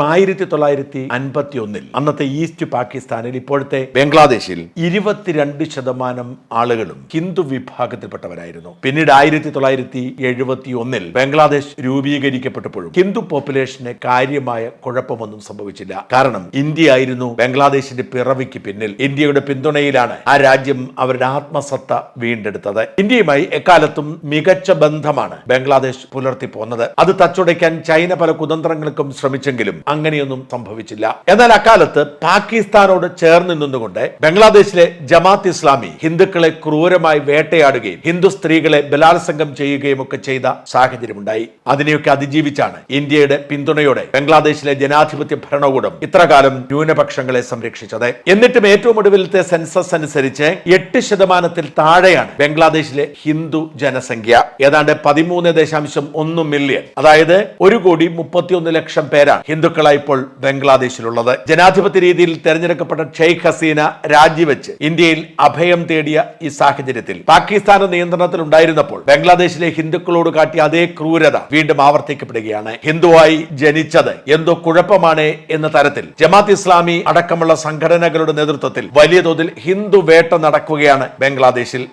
1951 അന്നത്തെ ഈസ്റ്റ് പാകിസ്ഥാനിൽ ഇപ്പോഴത്തെ ബംഗ്ലാദേശിൽ 22% ആളുകളും ഹിന്ദു വിഭാഗത്തിൽപ്പെട്ടവരായിരുന്നു. പിന്നീട് 1971 ബംഗ്ലാദേശ് രൂപീകരിക്കപ്പെട്ടപ്പോഴും ഹിന്ദു പോപ്പുലേഷന് കാര്യമായ കുഴപ്പമൊന്നും സംഭവിച്ചില്ല. കാരണം ഇന്ത്യ ആയിരുന്നു ബംഗ്ലാദേശിന്റെ പിറവിക്ക് പിന്നിൽ. ഇന്ത്യയുടെ പിന്തുണയിലാണ് ആ രാജ്യം അവരുടെ ആത്മസത്ത വീണ്ടെടുത്തത്. ഇന്ത്യയുമായി എക്കാലത്തും മികച്ച ബന്ധമാണ് ബംഗ്ലാദേശ് പുലർത്തി പോന്നത്. അത് തച്ചുടയ്ക്കാൻ ചൈന പല കുതന്ത്രങ്ങൾക്കും ശ്രമിച്ചെങ്കിലും അങ്ങനെയൊന്നും സംഭവിച്ചില്ല. എന്നാൽ അക്കാലത്ത് പാകിസ്ഥാനോട് ചേർന്ന് നിന്നുകൊണ്ട് ബംഗ്ലാദേശിലെ ജമാഅത്ത് ഇസ്ലാമി ഹിന്ദുക്കളെ ക്രൂരമായി വേട്ടയാടുകയും ഹിന്ദു സ്ത്രീകളെ ബലാത്സംഗം ചെയ്യുകയും ഒക്കെ ചെയ്ത സാഹചര്യമുണ്ടായി. അതിനെയൊക്കെ അതിജീവിച്ചാണ് ഇന്ത്യയുടെ പിന്തുണയോടെ ബംഗ്ലാദേശിലെ ജനാധിപത്യ ഭരണകൂടം ഇത്രകാലം ന്യൂനപക്ഷങ്ങളെ സംരക്ഷിച്ചത്. എന്നിട്ടും ഏറ്റവും ഒടുവിലത്തെ സെൻസസ് അനുസരിച്ച് 8% താഴെയാണ് ബംഗ്ലാദേശിലെ ഹിന്ദു ജനസംഖ്യ. ഏതാണ്ട് 13.1 മില്യൺ, അതായത് 1,31,00,000 പേരാണ് ഹിന്ദുക്കളായി ഇപ്പോൾ ബംഗ്ലാദേശിലുള്ളത്. ജനാധിപത്യ രീതിയിൽ തെരഞ്ഞെടുക്കപ്പെട്ട ഷെയ്ഖ് ഹസീന രാജിവെച്ച് ഇന്ത്യയിൽ അഭയം തേടിയ ഈ സാഹചര്യത്തിൽ പാകിസ്ഥാൻ നിയന്ത്രണത്തിൽ ഉണ്ടായിരുന്നപ്പോൾ ബംഗ്ലാദേശിലെ ഹിന്ദുക്കളോട് കാട്ടിയ അതേ ക്രൂരത വീണ്ടും ആവർത്തിക്കപ്പെടുകയാണ്. ഹിന്ദുവായി ജനിച്ചത് എന്തോ കുഴപ്പമാണ് എന്ന തരത്തിൽ ജമാഅത്ത് ഇസ്ലാമി അടക്കമുള്ള സംഘടനകളുടെ നേതൃത്വത്തിൽ വലിയ തോതിൽ ഹിന്ദു വേട്ട നടക്കുകയാണ് ബംഗ്ലാദേശിൽ.